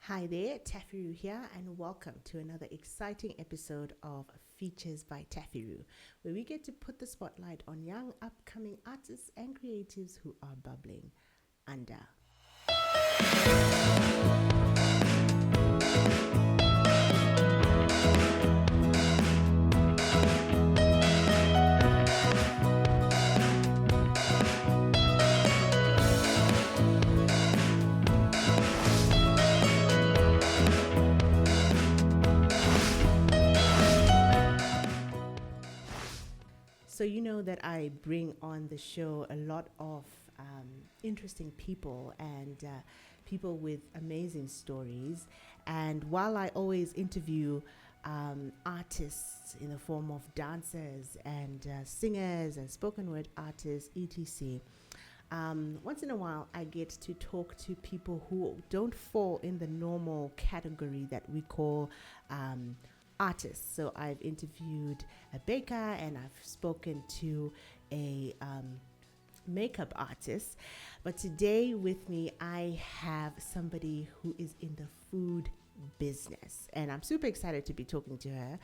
Hi there, TaffyRue here, and welcome to another exciting episode of Features by TaffyRue, where we get to put the spotlight on young, upcoming artists and creatives who are bubbling under. So you know that I bring on the show a lot of interesting people and people with amazing stories. And while I always interview artists in the form of dancers and singers and spoken word artists, etc., once in a while I get to talk to people who don't fall in the normal category that we call artists. So I've interviewed a baker and I've spoken to a makeup artist. But today with me, I have somebody who is in the food business, and I'm super excited to be talking to her.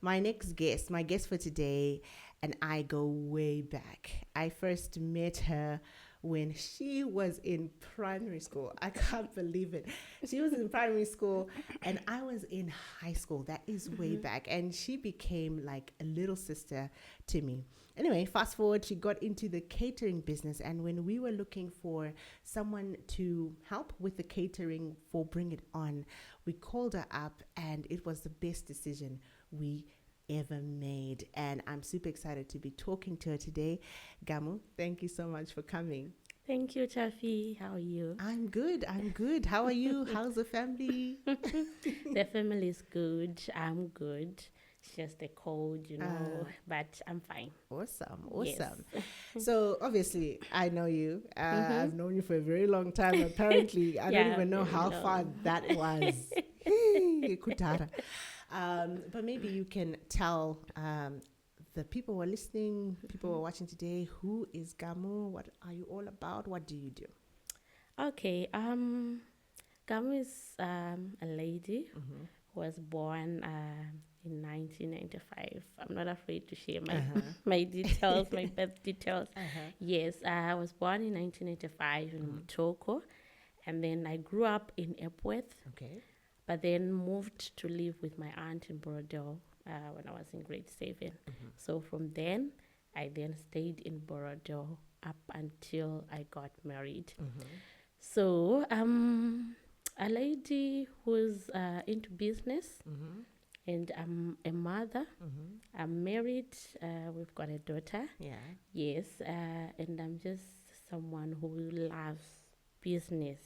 My guest for today, and I go way back. I first met her when she was in primary school. I can't believe it. She was in primary school and I was in high school. That is way back. And she became like a little sister to me. Anyway, fast forward, she got into the catering business. And when we were looking for someone to help with the catering for Bring It On, we called her up and it was the best decision we ever made. And I'm super excited to be talking to her today. Gamu, thank you so much for coming. Thank you, Taffy. How are you? I'm good. How are you? How's the family? The family is good. I'm good. It's just a cold, but I'm fine. Awesome. Yes. So obviously I know you. I've known you for a very long time. Apparently, I don't even know how far that was. Kutara. But maybe you can tell the people who are listening, people who are watching today, who is Gamu? What are you all about? What do you do? Okay. Gamu is a lady who was born in 1995. I'm not afraid to share my details, my birth details. Yes, I was born in 1985 in Mutoko, and then I grew up in Epworth. Okay. But then moved to live with my aunt in Borodale when I was in grade 7. So from then, I then stayed in Borodale up until I got married. So a lady who's into business, and I'm a mother. I'm married. We've got a daughter. Yeah. Yes, and I'm just someone who loves business.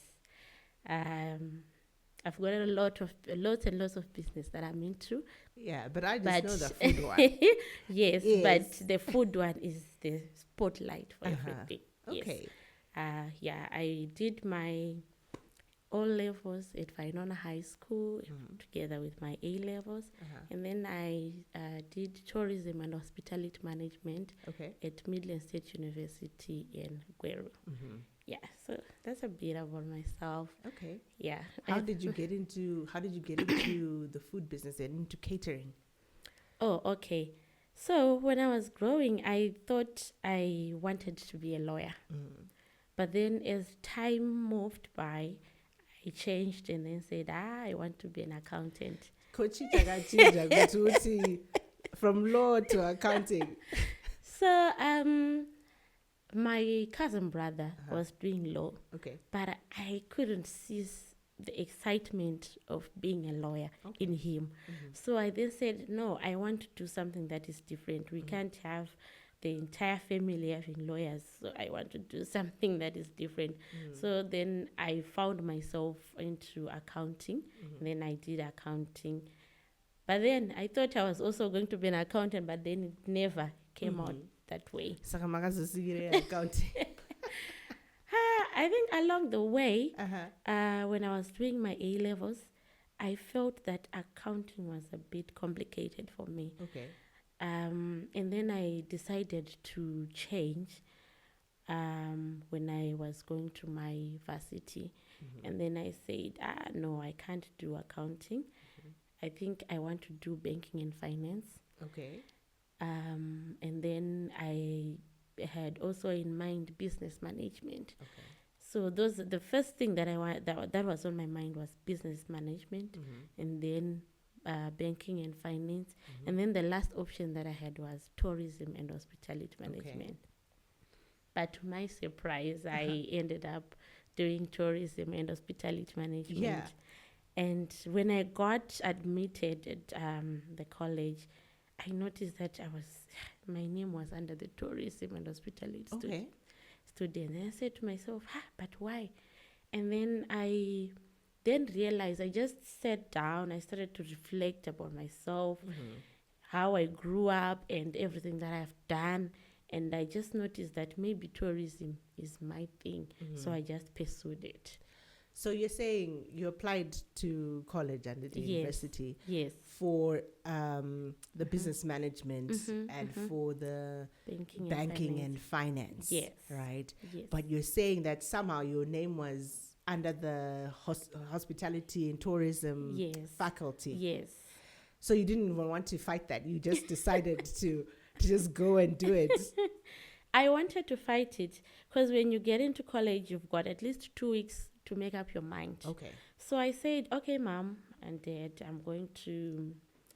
I've got lots and lots of business that I'm into. Yeah, but I just know the food one. Yes, but the food one is the spotlight for everything. Okay. Yes. I did my O-levels at Fainona High School together with my A-levels. And then I did tourism and hospitality management at Midland State University in Gueru. Yeah, so that's a bit about myself. Okay. Yeah. How did you get into the food business and into catering? Oh, okay. So when I was growing, I thought I wanted to be a lawyer. But then as time moved by, I changed and then said, I want to be an accountant. From law to accounting. So my cousin brother was doing law. Okay. But I couldn't see the excitement of being a lawyer in him. So I then said, no, I want to do something that is different. We can't have the entire family having lawyers. So I want to do something that is different. So then I found myself into accounting. And then I did accounting. But then I thought I was also going to be an accountant, but then it never came out that way. Accounting. I think along the way, when I was doing my A-levels, I felt that accounting was a bit complicated for me. Okay. And then I decided to change when I was going to my varsity. And then I said, no, I can't do accounting. I think I want to do banking and finance. Okay. And then I had also in mind business management. Okay. So the first thing that I want that was on my mind was business management, and then banking and finance, and then the last option that I had was tourism and hospitality management. But to my surprise, I ended up doing tourism and hospitality management. Yeah. And when I got admitted at the college, I noticed that my name was under the tourism and hospitality student. And I said to myself, but why? And then I realized, I just sat down, I started to reflect about myself, how I grew up and everything that I've done. And I just noticed that maybe tourism is my thing. So I just pursued it. So you're saying you applied to college and the university for the business management and for the banking and finance. Yes. Right? Yes. But you're saying that somehow your name was under the hospitality and tourism faculty. Yes. So you didn't even want to fight that. You just decided to just go and do it. I wanted to fight it because when you get into college, you've got at least 2 weeks to make up your mind. Okay. So I said, okay, Mom and Dad, I'm going to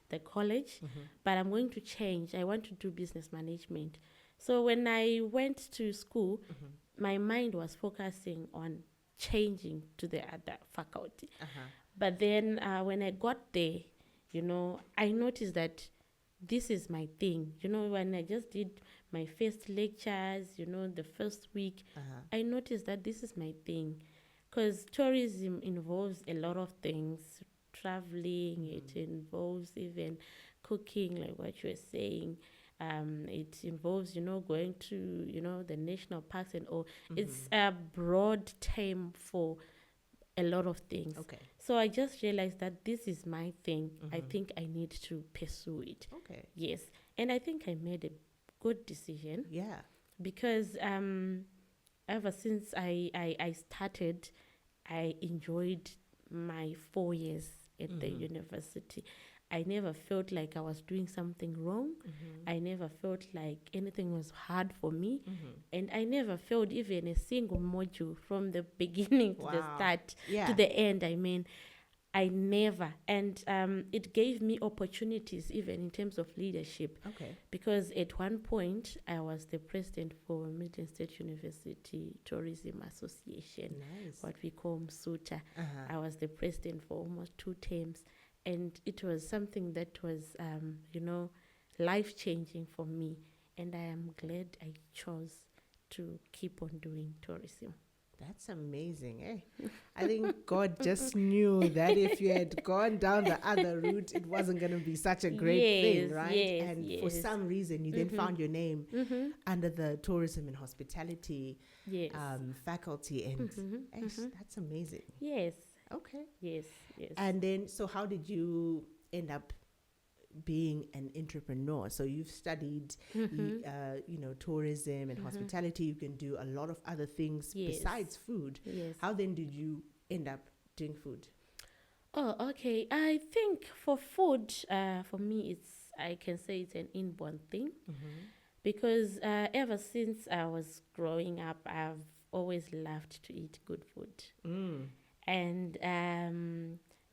the college, but I'm going to change. I want to do business management. So when I went to school, my mind was focusing on changing to the other faculty. But then when I got there, I noticed that this is my thing. When I just did my first lectures, the first week, I noticed that this is my thing. Because tourism involves a lot of things, traveling, it involves even cooking, like what you were saying. It involves, going to, the national parks and all. It's a broad term for a lot of things. Okay. So I just realized that this is my thing. I think I need to pursue it. Okay. Yes. And I think I made a good decision. Yeah. Because ever since I started, I enjoyed my 4 years at the university. I never felt like I was doing something wrong. I never felt like anything was hard for me. And I never failed even a single module from the beginning to the start to the end. I never. And it gave me opportunities even in terms of leadership. Okay. Because at one point, I was the president for Middle State University Tourism Association, what we call MSUTA. I was the president for almost 2 terms. And it was something that was, life-changing for me. And I am glad I chose to keep on doing tourism. That's amazing, eh? I think God just knew that if you had gone down the other route, it wasn't going to be such a great thing, right? And for some reason, you then found your name under the tourism and hospitality faculty. And that's amazing. Yes. Okay. Yes. And then, so how did you end up being an entrepreneur? So you've studied, tourism and hospitality. You can do a lot of other things besides food. Yes. How then did you end up doing food? Oh, okay. I think for food, for me, I can say it's an inborn thing. Because ever since I was growing up, I've always loved to eat good food. And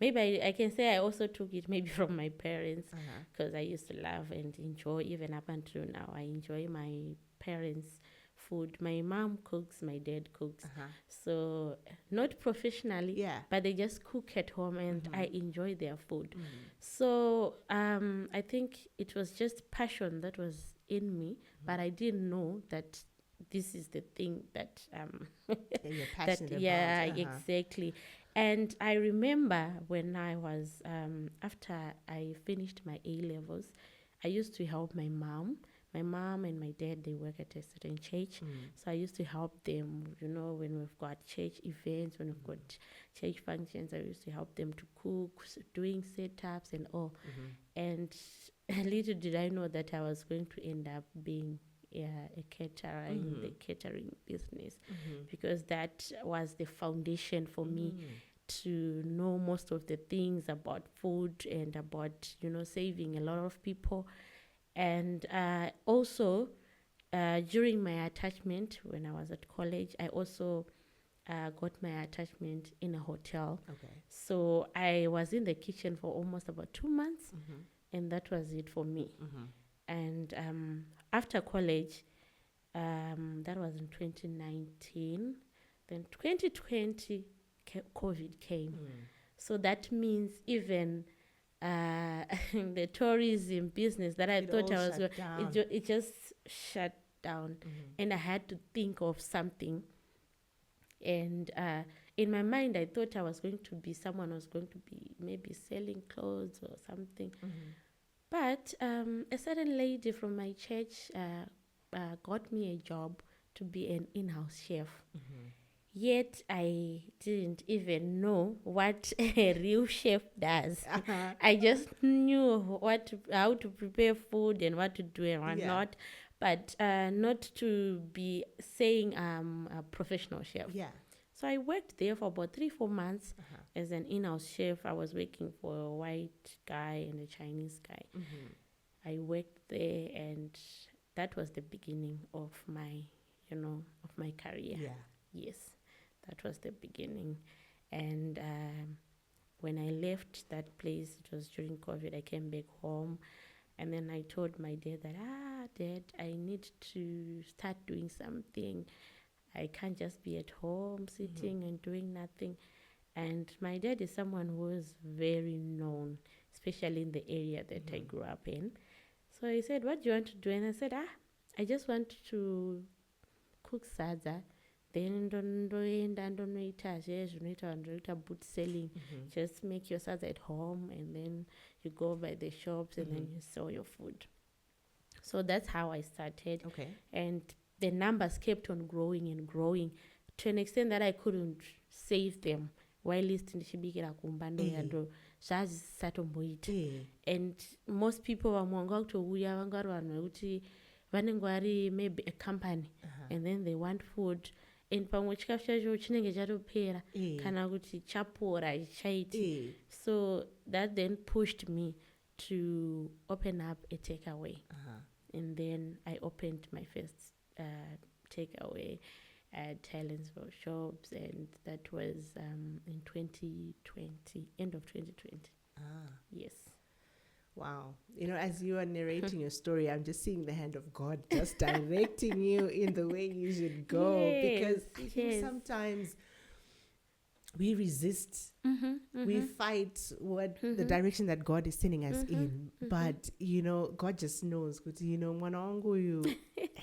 maybe I can say I also took it maybe from my parents, because I used to love and enjoy, even up until now, I enjoy my parents' food. My mom cooks, my dad cooks. So not professionally, but they just cook at home and I enjoy their food. So I think it was just passion that was in me, but I didn't know that this is the thing that you're passionate about. Yeah, exactly. And I remember when I was after I finished my A-levels, I used to help my mom. My mom and my dad, they work at a certain church. So I used to help them, when we've got church events, when we've got church functions, I used to help them to cook, doing setups and all. And little did I know that I was going to end up being a caterer in the catering business, because that was the foundation for me to know most of the things about food and about, saving a lot of people. And also, during my attachment when I was at college, I also got my attachment in a hotel. Okay. So I was in the kitchen for almost about 2 months, and that was it for me. And after college, that was in 2019. Then 2020, COVID came. So that means even the tourism business that I thought I was going, it just shut down. And I had to think of something. And in my mind, I thought I was going to be someone who was going to be maybe selling clothes or something. But a certain lady from my church got me a job to be an in-house chef. Yet I didn't even know what a real chef does. I just knew how to prepare food and what to do and what not, but not to be saying I'm a professional chef. So I worked there for about 3-4 months as an in-house chef. I was working for a white guy and a Chinese guy. I worked there, and that was the beginning of my, of my career. Yes, that was the beginning. And when I left that place, it was during COVID, I came back home. And then I told my dad that, Dad, I need to start doing something. I can't just be at home sitting and doing nothing. And my dad is someone who is very known, especially in the area that I grew up in. So he said, what do you want to do? And I said, I just want to cook sadza. Then don't boot selling. Just make your sadza at home, and then you go by the shops and then you sell your food. So that's how I started. Okay. And the numbers kept on growing and growing to an extent that I couldn't save them while listening to Shibikira Kumbando Yando Shaz Satomboit. And most people were mongo to Uyavangarwan, Vanengwari, maybe a company, and then they want food. And so that then pushed me to open up a takeaway. And then I opened my first takeaway at Thailandsville shops, and that was in 2020, end of 2020. Yes. Wow. As you are narrating your story, I'm just seeing the hand of God just directing you in the way you should go. Because I think sometimes we resist, we fight what the direction that God is sending us in. But, God just knows, Mwanangu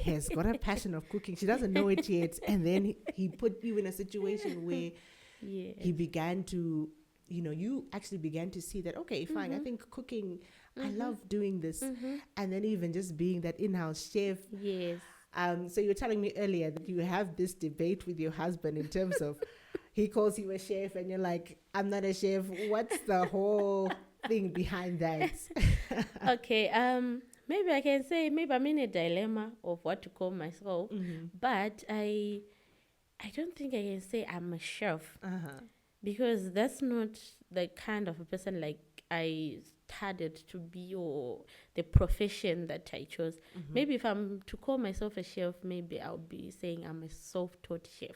has got a passion of cooking. She doesn't know it yet. And then he put you in a situation where he began to, you actually began to see that, okay, fine, I think cooking, I love doing this. And then even just being that in-house chef. Yes. So you were telling me earlier that you have this debate with your husband in terms of he calls you a chef and you're like, I'm not a chef. What's the whole thing behind that? Okay. Maybe I can say maybe I'm in a dilemma of what to call myself. But I don't think I can say I'm a chef. Because that's not the kind of a person like I started to be, or the profession that I chose. Maybe if I'm to call myself a chef, maybe I'll be saying I'm a self-taught chef.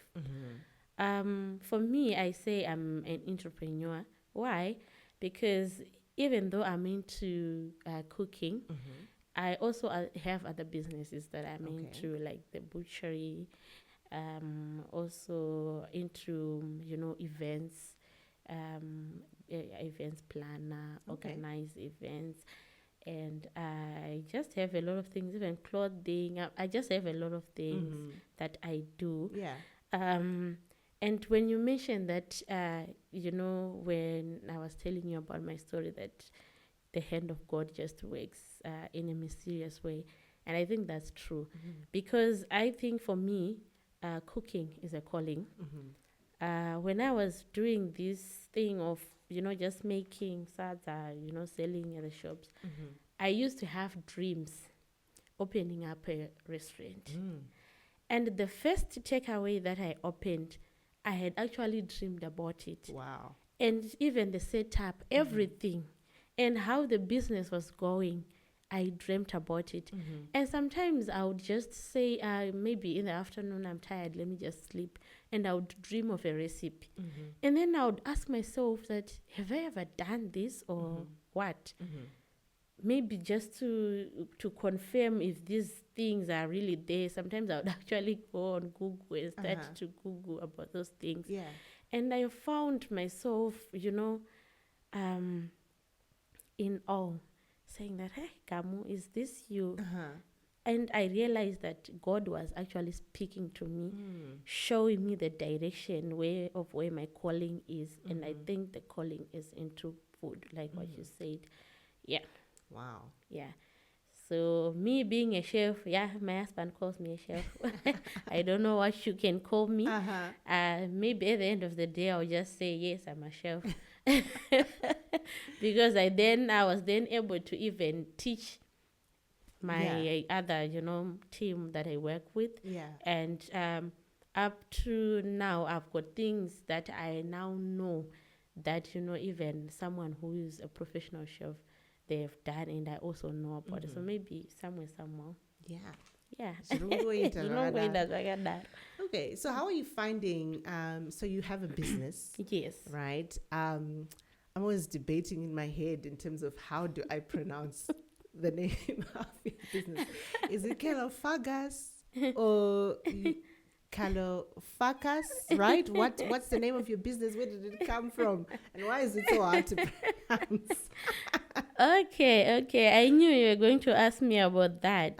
For me, I say I'm an entrepreneur. Why? Because even though I'm into cooking, I also have other businesses that I'm into, like the butchery, also into, events, events planner, organize events. And I just have a lot of things, even clothing. I just have a lot of things that I do. And when you mentioned that, when I was telling you about my story, that the hand of God just works in a mysterious way. And I think that's true. Because I think for me, cooking is a calling. When I was doing this thing of, just making sadza, selling at the shops, I used to have dreams opening up a restaurant. And the first takeaway that I opened, I had actually dreamed about it. Wow. And even the setup, everything, and how the business was going, I dreamt about it. And sometimes I would just say, maybe in the afternoon, I'm tired, let me just sleep. And I would dream of a recipe. And then I would ask myself that, have I ever done this or what? Maybe just to confirm if these things are really there. Sometimes I would actually go on Google and start to Google about those things. Yeah. And I found myself, in awe, saying that, hey, Gamu, is this you? And I realized that God was actually speaking to me, showing me the direction of where my calling is. And I think the calling is into food, like what you said. Yeah. Wow. Yeah. So me being a chef, my husband calls me a chef. I don't know what you can call me. Maybe at the end of the day, I'll just say, yes, I'm a chef. Because I was then able to even teach my other, team that I work with. Yeah. And up to now, I've got things that I now know that, even someone who is a professional chef, they've done, and I also know about it. So maybe somewhere. Yeah. Yeah. Okay, so how are you finding, so you have a business, Yes. right? I'm always debating in my head in terms of how do I pronounce the name of your business. Is it Kalofagas or Kalofagas, right? What's the name of your business? Where did it come from? And why is it so hard to pronounce? Okay. I knew you were going to ask me about that.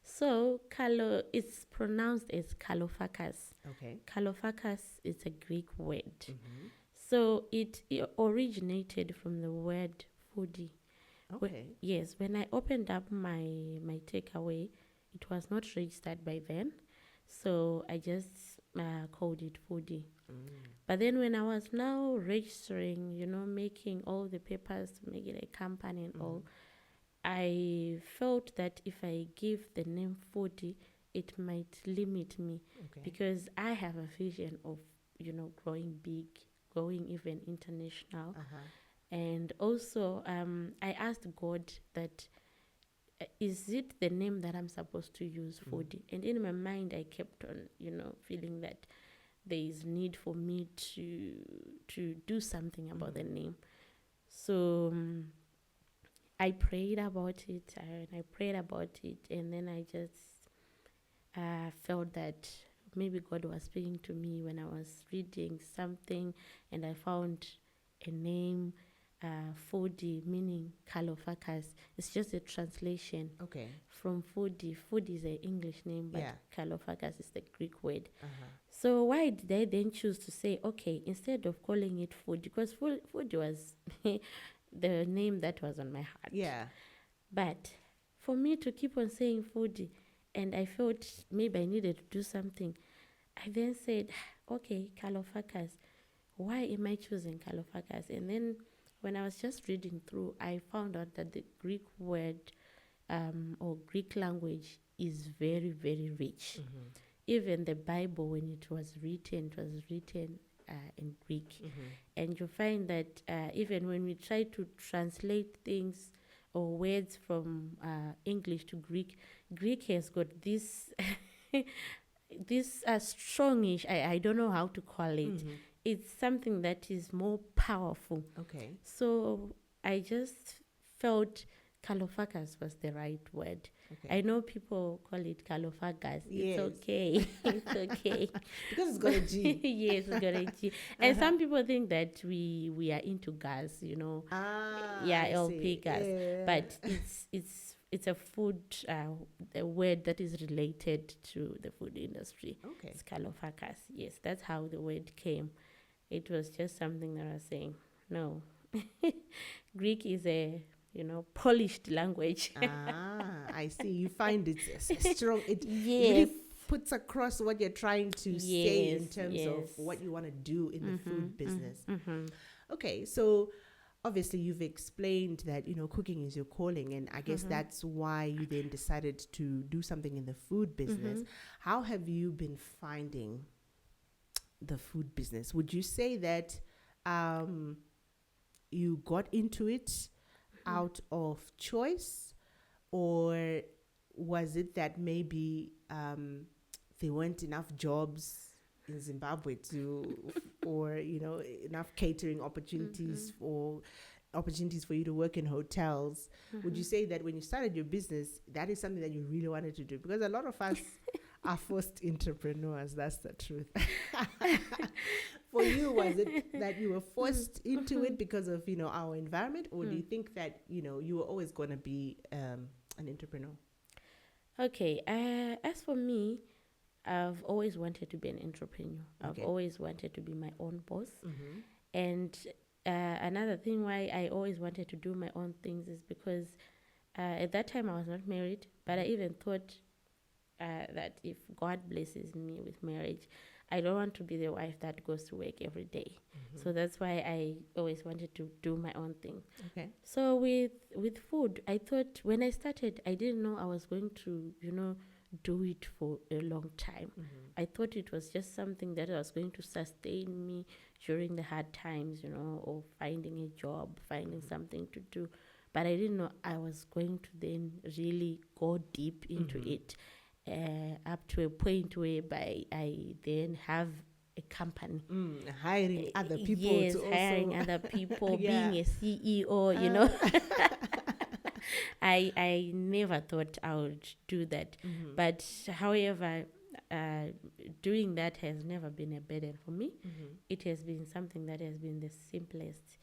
So it's pronounced as Kalofagas. Okay. Kalofagas is a Greek word. So it originated from the word foodie. Okay. Yes, when I opened up my takeaway, it was not registered by then. So I just called it foodie. But then when I was now registering, making all the papers to make it a company and all, I felt that if I give the name foodie, it might limit me. Because I have a vision of, growing big, going even international. And also, I asked God that, is it the name that I'm supposed to use, foodie? And in my mind, I kept on, feeling that there is need for me to do something about the name. So I prayed about it, and then I just felt that maybe God was speaking to me when I was reading something, and I found a name, foodie, meaning Kalofagas. It's just a translation from foodie. Foodie is an English name, but Kalofagas is the Greek word. So why did I then choose to say, okay, instead of calling it food, because food was the name that was on my heart. Yeah. But for me to keep on saying foodie, and I felt maybe I needed to do something, I then said, okay, Kalofagas. Why am I choosing Kalofagas? And then when I was just reading through, I found out that the Greek word or Greek language is very, very rich. Even the Bible, when it was written in Greek. And you find that even when we try to translate things or words from English to Greek, Greek has got this this strongish, I don't know how to call it. It's something that is more powerful. Okay. So I just felt Kalofagas was the right word. I know people call it Kalofagas. Yes. It's okay. It's okay. Because it's got a G. Yes, it's got a G. And some people think that we are into gas, LP gas. Yeah. But it's a food, a word that is related to the food industry. Okay. It's Kalofagas. Yes, that's how the word came. It was just something that I was saying. No. Greek is a polished language. I see. You find it strong. It really puts across what you're trying to say in terms of what you want to do in the food business. Okay, so obviously you've explained that, cooking is your calling, and I guess that's why you then decided to do something in the food business. How have you been finding the food business? Would you say that you got into it out of choice, or was it that maybe there weren't enough jobs in Zimbabwe or enough catering opportunities or opportunities for you to work in hotels? Would you say that when you started your business, that is something that you really wanted to do? Because a lot of us are forced entrepreneurs. That's the truth. For you, was it that you were forced into it because of our environment, or do you think that you were always going to be an entrepreneur? Okay. As for me, I've always wanted to be an entrepreneur. I've always wanted to be my own boss. And another thing why I always wanted to do my own things is because at that time I was not married, but I even thought that if God blesses me with marriage, I don't want to be the wife that goes to work every day. So that's why I always wanted to do my own thing. Okay. So with food, I thought when I started, I didn't know I was going to, do it for a long time. I thought it was just something that was going to sustain me during the hard times, or finding a job, finding something to do. But I didn't know I was going to then really go deep into it, up to a point whereby I then have a company. Hiring other people. Yes, to hiring also other people, Yeah. being a CEO, I never thought I would do that. But however, doing that has never been a burden for me. It has been something that has been the simplest.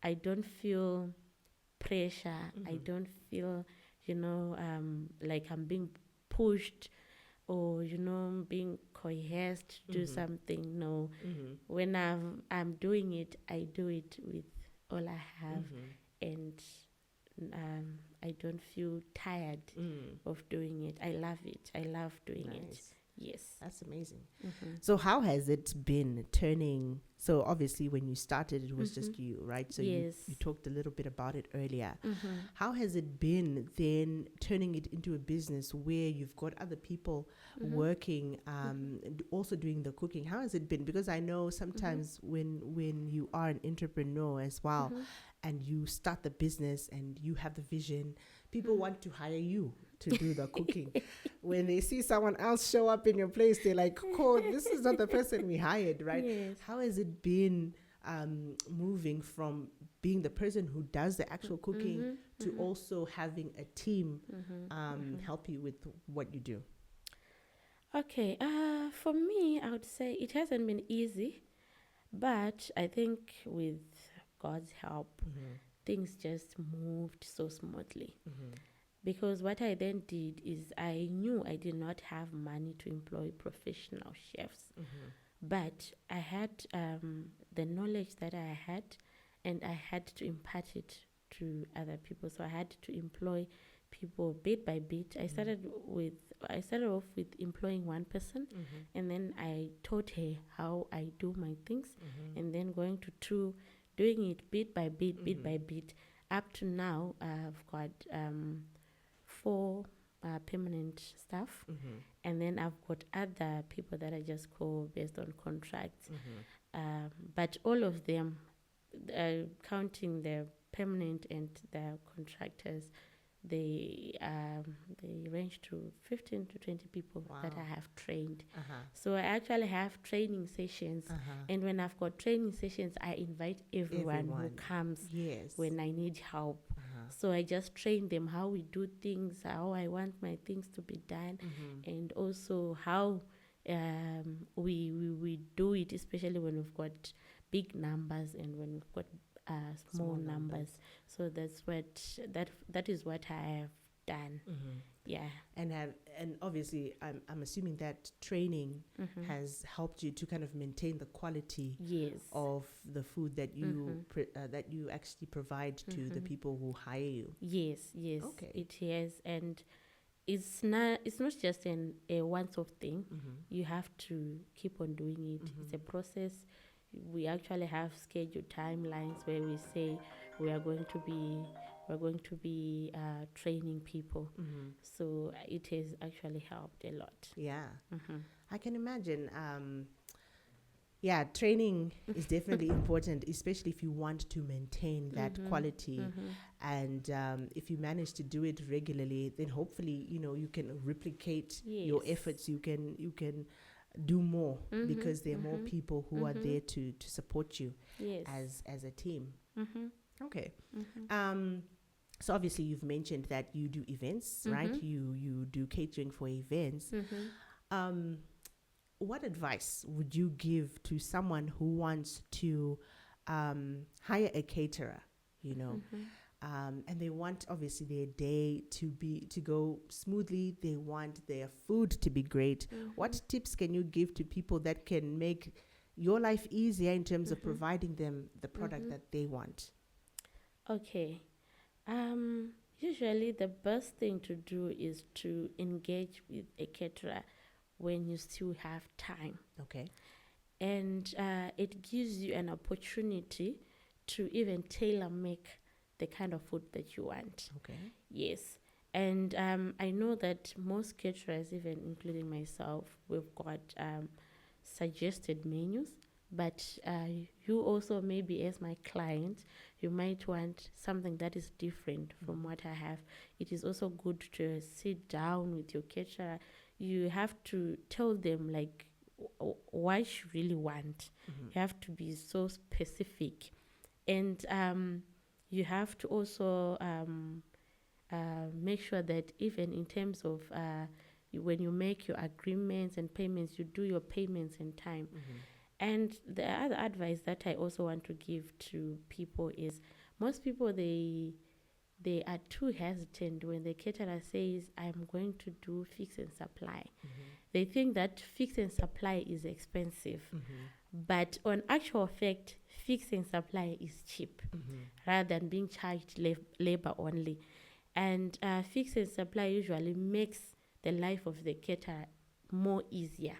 I don't feel pressure. I don't feel, like I'm being pushed or, being coerced to do something. No. When I'm doing it, I do it with all I have. And I don't feel tired of doing it. I love it. I love doing it. Yes. That's amazing. So how has it been turning? So obviously when you started, it was just you, right? So Yes. you talked a little bit about it earlier. How has it been then turning it into a business where you've got other people working, and also doing the cooking? How has it been? Because I know sometimes when you are an entrepreneur as well, and you start the business and you have the vision, people want to hire you to do the cooking. When they see someone else show up in your place, they're like, "Cool, this is not the person we hired," right? Yes. How has it been moving from being the person who does the actual cooking to also having a team help you with what you do? Okay. For me, I would say it hasn't been easy, but I think with God's help, things just moved so smoothly. Because what I then did is I knew I did not have money to employ professional chefs, but I had the knowledge that I had, and I had to impart it to other people. So I had to employ people bit by bit. I started off with employing one person, and then I taught her how I do my things, and then going to two, doing it bit by bit by bit. Up to now, I've got 4 permanent staff, and then I've got other people that I just call based on contracts. But all of them, counting the permanent and the contractors, they range to 15 to 20 people that I have trained. So I actually have training sessions, and when I've got training sessions, I invite everyone who comes when I need help. So I just train them how we do things, how I want my things to be done, and also how we do it, especially when we've got big numbers and when we've got small numbers. So that is what I have done. Yeah. And obviously I'm assuming that training has helped you to kind of maintain the quality of the food that you that you actually provide to the people who hire you. Yes. Okay. It has, and it's not just a once-off thing. You have to keep on doing it. It's a process. We actually have scheduled timelines where we say we are going to be training people. So it has actually helped a lot. Yeah. I can imagine. Yeah, training is definitely important, especially if you want to maintain that quality. And if you manage to do it regularly, then hopefully, you can replicate your efforts. You can do more because there are more people who are there to support you as a team. Okay. So obviously you've mentioned that you do events, right? You do catering for events. What advice would you give to someone who wants to hire a caterer, and they want obviously their day to go smoothly, they want their food to be great? What tips can you give to people that can make your life easier in terms of providing them the product that they want? Okay. Usually the best thing to do is to engage with a caterer when you still have time. Okay. And it gives you an opportunity to even tailor make the kind of food that you want. Okay. Yes. And I know that most caterers, even including myself, we've got suggested menus. But you also, maybe as my client, you might want something that is different from what I have. It is also good to sit down with your caterer. You have to tell them like what you really want. You have to be so specific. And you have to also make sure that even in terms of when you make your agreements and payments, you do your payments in time. And the other advice that I also want to give to people is most people, they are too hesitant when the caterer says, I'm going to do fix and supply. They think that fix and supply is expensive. But on actual fact, fix and supply is cheap rather than being charged labor only. And fix and supply usually makes the life of the caterer more easier,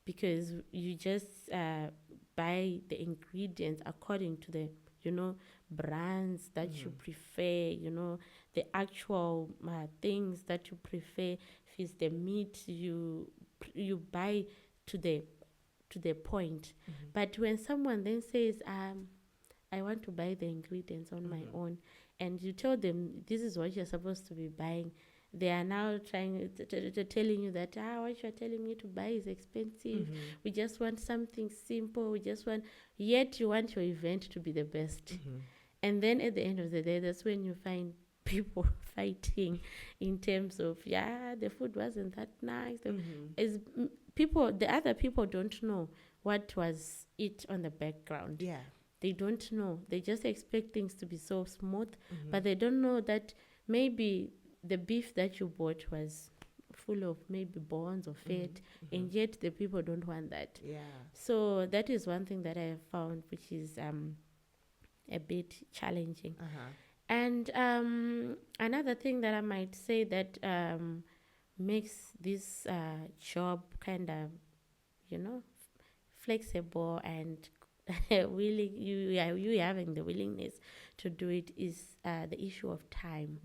because you just buy the ingredients according to the brands that you prefer, the actual things that you prefer. If it's the meat, you buy to the point. But when someone then says, I want to buy the ingredients on my own, and you tell them this is what you're supposed to be buying, they are now telling you that what you're telling me to buy is expensive. We just want something simple. Yet you want your event to be the best. And then at the end of the day, that's when you find people fighting in terms of, the food wasn't that nice. The other people don't know what was it on the background. Yeah. They don't know. They just expect things to be so smooth, but they don't know that maybe the beef that you bought was full of maybe bones or fat, and yet the people don't want that. Yeah. So that is one thing that I have found, which is a bit challenging. And another thing that I might say that makes this job kind of, flexible and willing, you having the willingness to do it, is the issue of time.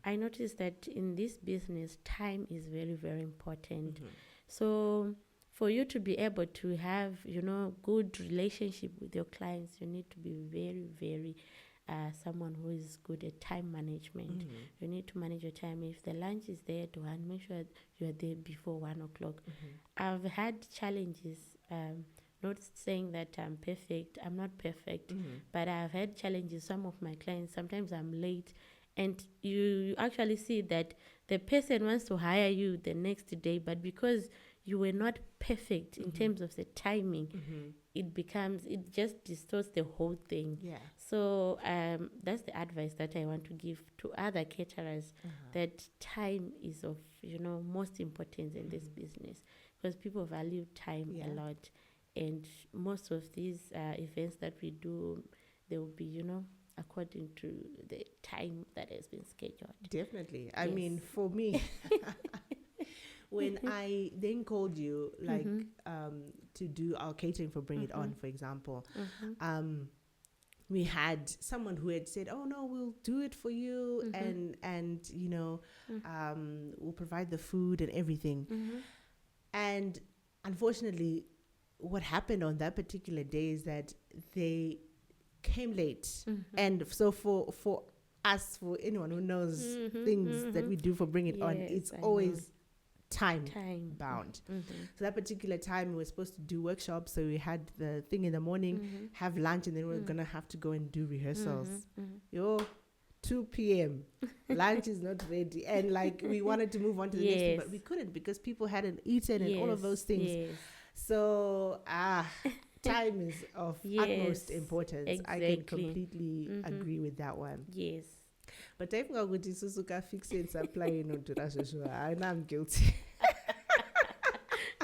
I noticed that in this business, time is very, very important. So for you to be able to have, good relationship with your clients, you need to be very, very someone who is good at time management. You need to manage your time. If the lunch is there at 1, make sure you are there before 1 o'clock. I've had challenges, not saying that I'm perfect. I'm not perfect, but I've had challenges. Some of my clients, sometimes I'm late, and you actually see that the person wants to hire you the next day, but because you were not perfect in terms of the timing, it just distorts the whole thing. Yeah. So that's the advice that I want to give to other caterers, that time is of most importance in this business, because people value time a lot. And most of these events that we do, they will be, according to the time that has been scheduled. Definitely. I mean, for me, when I then called you, to do our catering for Bring It On, for example, we had someone who had said, "Oh no, we'll do it for you, and we'll provide the food and everything." And unfortunately, what happened on that particular day is that they came late, and so for us, for anyone who knows things that we do for Bring It On, it's always time bound. So that particular time we were supposed to do workshops, so we had the thing in the morning, have lunch, and then we were gonna have to go and do rehearsals. 2 p.m. lunch is not ready, and like we wanted to move on to the next thing, but we couldn't because people hadn't eaten and all of those things. So time is of utmost importance. Exactly. I can completely agree with that one. Yes. But I think I'm going to Suzuka fix it supply, I know I'm guilty.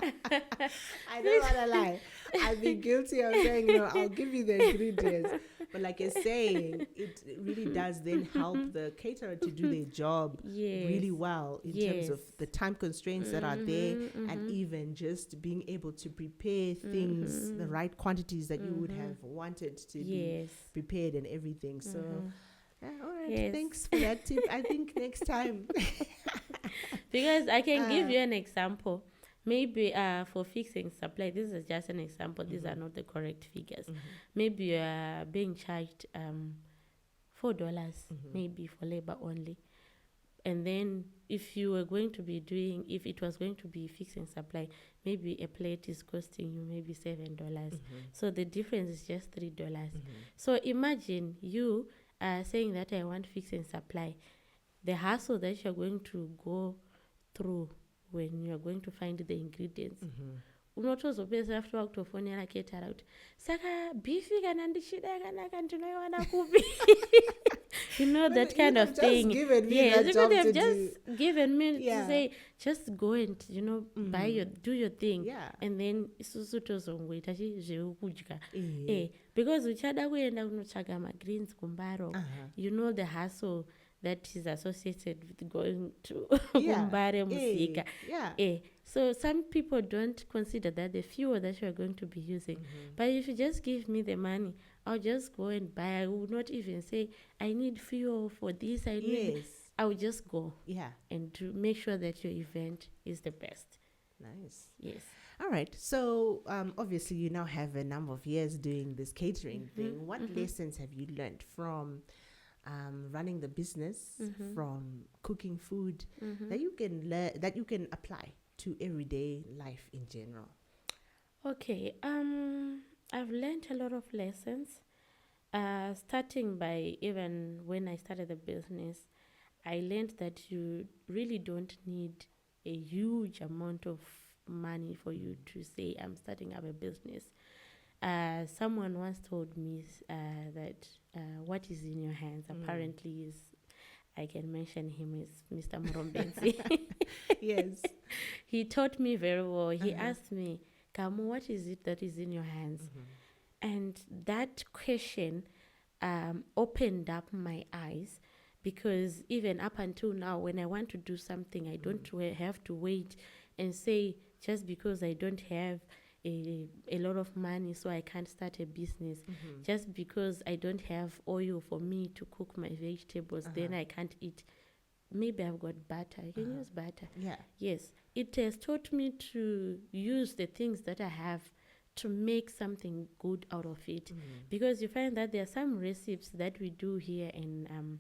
I don't want to lie. I've been guilty of saying, no, I'll give you the ingredients. But like you're saying, it really does then help the caterer to do their job really well in terms of the time constraints that are there, and even just being able to prepare things, the right quantities that you would have wanted to be prepared and everything. So, all right, thanks for that tip. I think next time. Because I can give you an example. Maybe for fixing supply, this is just an example. These are not the correct figures. Maybe you are being charged $4 maybe for labor only. And then if you were going to be doing, if it was going to be fixing supply, maybe a plate is costing you maybe $7. So the difference is just $3. So imagine you saying that I want fixing supply. The hassle that you're going to go through when you're going to find the ingredients. Unotozopeza after wakutofonera caterer kuti saka beef kana ndichida yakanaka ndinoiwana kupi. You know, that kind of thing. Yes, because they've just given me to say, just go and, do your thing. And then isusu tozongoita zvekudya. Because uchada kuenda kunotsvaga magreens kumbaro, you know the hassle that is associated with going to Kumbare Musika. So some people don't consider that the fuel that you are going to be using. But if you just give me the money, I'll just go and buy. I will not even say, I need fuel for this. I will just go and to make sure that your event is the best. Nice. Yes. All right. So obviously you now have a number of years doing this catering thing. What lessons have you learned from running the business, from cooking food, that you can learn, that you can apply to everyday life in general? Okay, I've learned a lot of lessons, starting by even when I started the business. I learned that you really don't need a huge amount of money for you to say, I'm starting up a business. Someone once told me that what is in your hands apparently is, I can mention him as Mr. Morombenzi. Yes. He taught me very well. He asked me, Gamu, what is it that is in your hands? And that question opened up my eyes, because even up until now, when I want to do something, I don't have to wait and say, just because I don't have a lot of money, so I can't start a business. Just because I don't have oil for me to cook my vegetables, then I can't eat. Maybe I've got butter. I can use butter. Yes. It has taught me to use the things that I have to make something good out of it. Because you find that there are some recipes that we do here in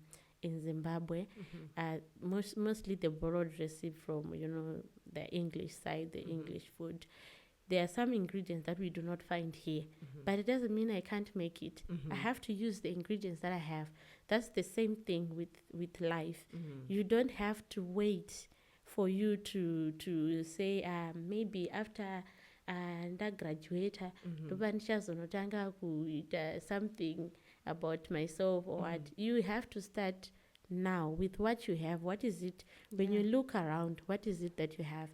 Zimbabwe, mostly the borrowed recipe from, the English side, the English food. There are some ingredients that we do not find here, but it doesn't mean I can't make it. I have to use the ingredients that I have. That's the same thing with life. You don't have to wait for you to say, maybe after ndagraduata ndoba ndichazonotanga kuita something about myself or what. You have to start now with what you have. What is it when you look around? What is it that you have?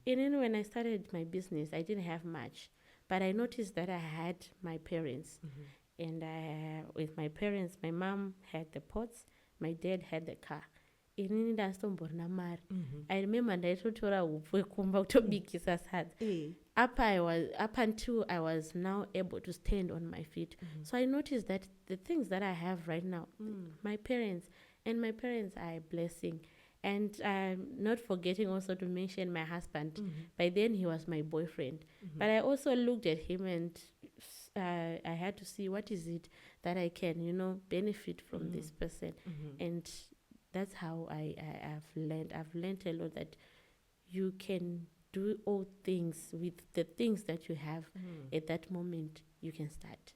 And then when I started my business, I didn't have much, but I noticed that I had my parents, and with my parents, my mom had the pots, my dad had the car. I remember ndaitotora upfu kumba kutobikisa sadza. up until I was now able to stand on my feet. So I noticed that the things that I have right now, my parents are a blessing. And not forgetting also to mention my husband. By then he was my boyfriend. But I also looked at him and I had to see what is it that I can, benefit from this person. And that's how I've learned. I've learned a lot that you can do all things with the things that you have at that moment. You can start.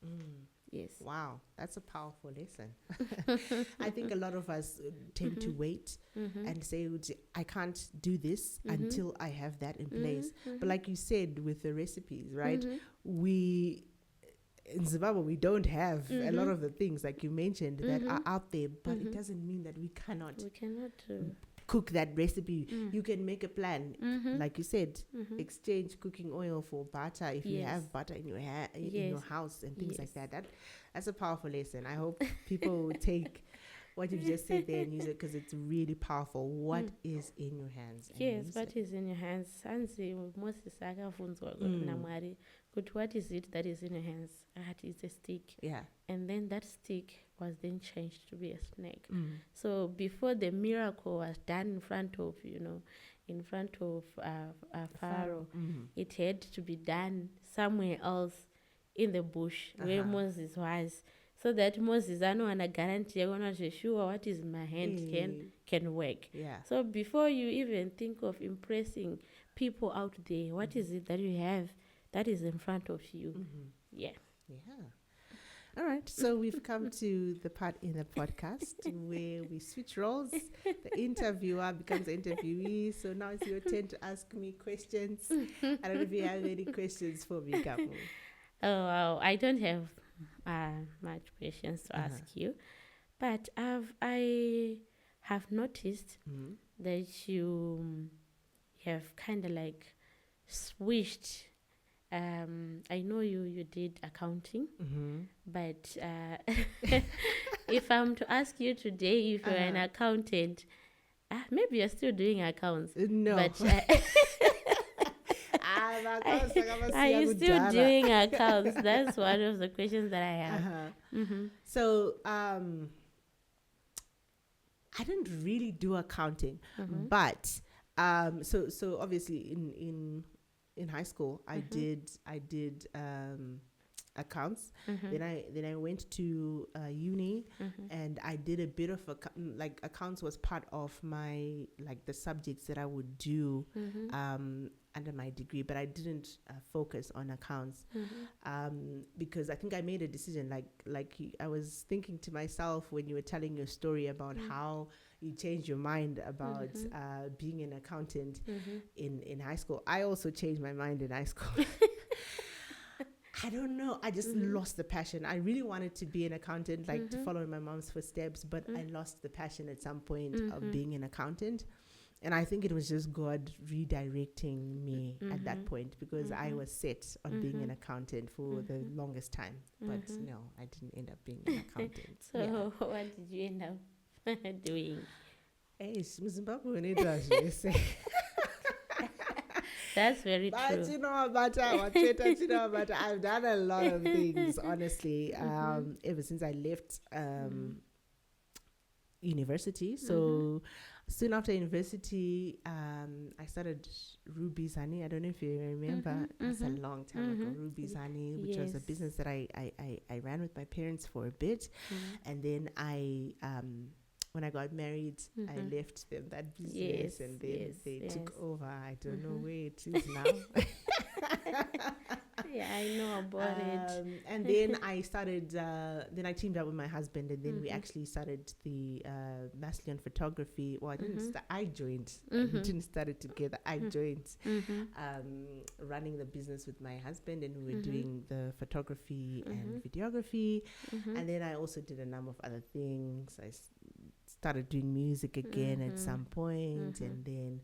Yes. Wow, that's a powerful lesson. I think a lot of us tend to wait and say, I can't do this until I have that in place. But like you said with the recipes, right? In Zimbabwe, we don't have a lot of the things like you mentioned that are out there, but it doesn't mean that we cannot cook that recipe. You can make a plan, like you said, exchange cooking oil for butter if you have butter in your in your house and things like that. That's a powerful lesson. I hope people will take what you've just said there and use it, because it's really powerful. What is in your hands? Yes, what is in your hands? What is it that is in your hands? It's a stick. Yeah. And then that stick was then changed to be a snake. So before the miracle was done in front of Pharaoh, it had to be done somewhere else in the bush where Moses was, so that Moses I know and a guarantee I'm not sure what is in my hand can work. Yeah. So before you even think of impressing people out there, what is it that you have that is in front of you? Yeah. All right, so we've come to the part in the podcast where we switch roles. The interviewer becomes the interviewee. So now it's your turn to ask me questions. I don't know if you have any questions for me, Gamu. Oh, wow. I don't have much questions to ask you, but I have noticed that you have kind of like switched. I know you did accounting, but if I'm to ask you today if you're an accountant, maybe you're still doing accounts. No. But are you still doing accounts? That's one of the questions that I have. So I didn't really do accounting, but so obviously in high school I did accounts. Then I went to uni, and I did a bit of like accounts was part of my like the subjects that I would do under my degree, but I didn't focus on accounts because I think I made a decision I was thinking to myself when you were telling your story about how you changed your mind about being an accountant in high school. I also changed my mind in high school. I don't know. I just lost the passion. I really wanted to be an accountant, to follow in my mom's footsteps, but I lost the passion at some point of being an accountant. And I think it was just God redirecting me at that point, because I was set on being an accountant for the longest time. But no, I didn't end up being an accountant. So what did you end up doing? Hey, Zimbabwe, That's very but true. But I've done a lot of things, honestly, ever since I left university. So soon after university, I started Ruby's Honey. I don't know if you remember. That's a long time ago. Ruby's Honey, which was a business that I ran with my parents for a bit. And then when I got married, I left them that business, and then they took over. I don't know where it is now. Yeah, I know about it. And then I started, then I teamed up with my husband, and then we actually started the masculine photography. Well, I didn't I joined. We didn't start it together. I joined running the business with my husband, and we were doing the photography and videography. And then I also did a number of other things. I started doing music again at some point, and then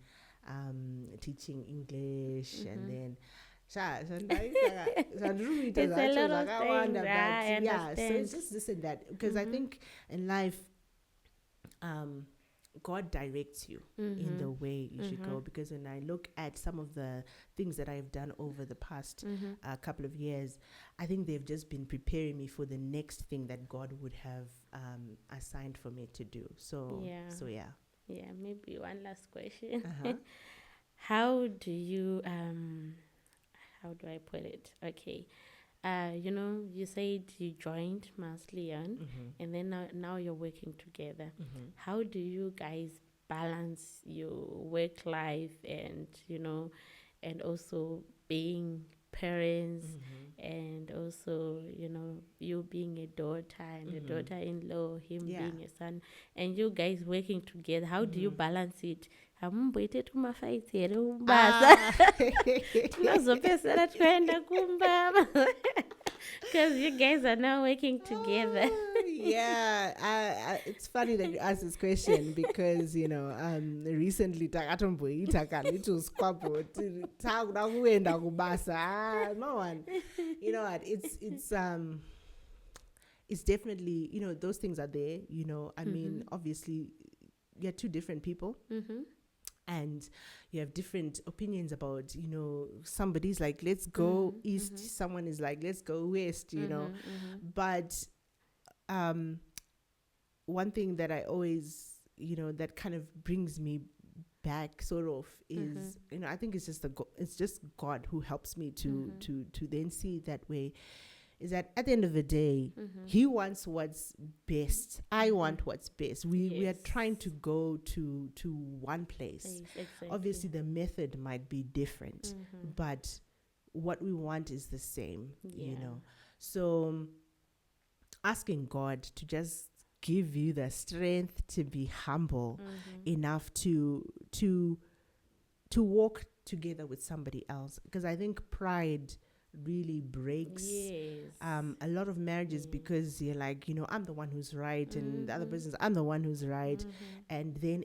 teaching English, and then it's a lot of things. So it's just this and that, because I think in life God directs you in the way you should go. Because when I look at some of the things that I've done over the past couple of years, I think they've just been preparing me for the next thing that God would have assigned for me to do. So yeah. Yeah, maybe one last question. Uh-huh. How do you how do I put it? Okay. You said you joined Maslian, and then now you're working together. How do you guys balance your work life and and also being parents, and also you being a daughter and a daughter-in-law, him being a son, and you guys working together? How do you balance it? Hamumboite tumafight here umbasa tunazopesera twaenda kumbaba because you guys are now working together. It's funny that you ask this question because recently takatomboita kalitu squabble takuda kuenda kubasa. No one, you know what? It's definitely those things are there. I mean, obviously, you're two different people. And you have different opinions about, somebody's like, let's go east. Someone is like, let's go west, But one thing that I always, that kind of brings me back sort of is, I think it's just God who helps me to then see it that way. Is that at the end of the day, he wants what's best. I want what's best. We are trying to go to one place. Exactly. Obviously, the method might be different, but what we want is the same, So asking God to just give you the strength to be humble enough to walk together with somebody else. Because I think pride really breaks a lot of marriages because you're like, I'm the one who's right, and the other person's I'm the one who's right, and then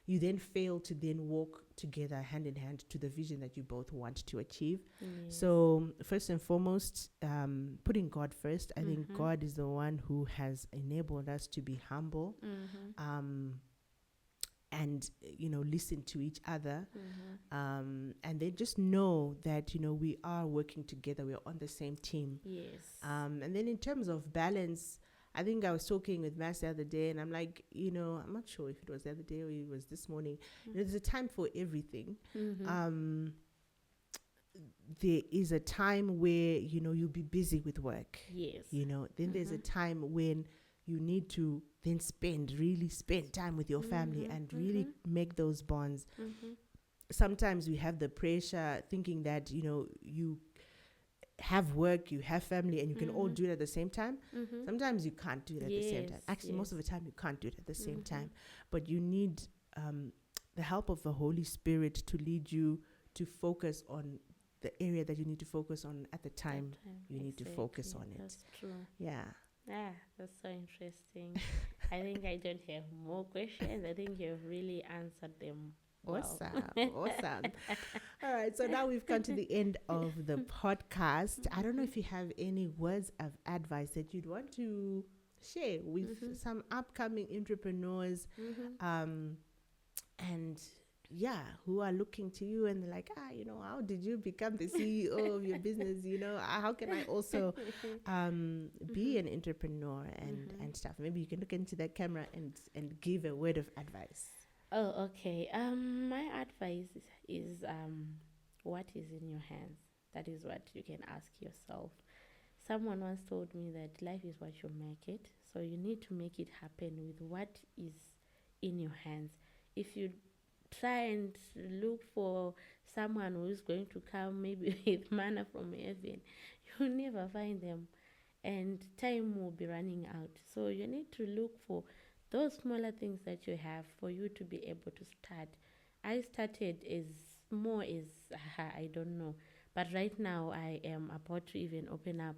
you then fail to then walk together hand in hand to the vision that you both want to achieve. So first and foremost, putting God first. I think God is the one who has enabled us to be humble, and listen to each other, and they just know that we are working together, we're on the same team. And then in terms of balance, I think I was talking with Max the other day, and I'm like, I'm not sure if it was the other day or it was this morning. There's a time for everything. There is a time where you'll be busy with work. Then there's a time when you need to then really spend time with your family and really make those bonds. Sometimes we have the pressure thinking that, you have work, you have family, and you can all do it at the same time. Sometimes you can't do it at the same time. Actually, most of the time you can't do it at the same time. But you need the help of the Holy Spirit to lead you to focus on the area that you need to focus on at the time you need to focus on it. That's true. Yeah. That's so interesting. I think I don't have more questions. I think you've really answered them well. Awesome. All right, so now we've come to the end of the podcast. I don't know if you have any words of advice that you'd want to share with some upcoming entrepreneurs, and who are looking to you and they're like, how did you become the CEO of your business? How can I also be an entrepreneur and stuff? Maybe you can look into that camera and give a word of advice. Oh, okay. My advice is what is in your hands? That is what you can ask yourself. Someone once told me that life is what you make it. So you need to make it happen with what is in your hands. If you try and look for someone who is going to come maybe with manna from heaven, you'll never find them, and time will be running out. So you need to look for those smaller things that you have for you to be able to start. I started as small as I don't know, but right now I am about to even open up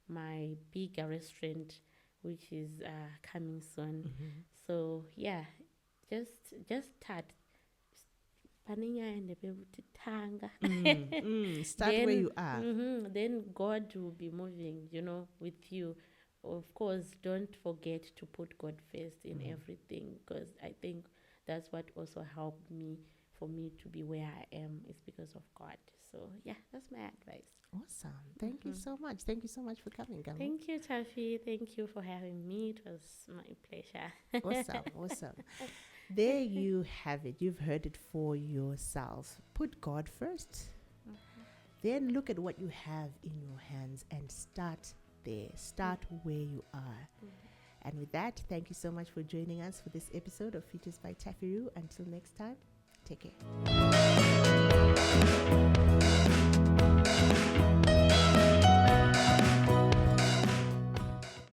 my bigger restaurant, which is coming soon. So just start. Start where you are. Then God will be moving, with you of course, don't forget to put God first in everything, because I think that's what also helped me, for me to be where I am, is because of God. So yeah, that's my advice. Awesome. Thank you so much. Thank you so much for coming, Gamu. Thank you, Taffy. Thank you for having me. It was my pleasure. Awesome. There you have it. You've heard it for yourself. Put God first. Then look at what you have in your hands and start there. Start where you are. And with that, thank you so much for joining us for this episode of Features by TaffyRue. Until next time, take care.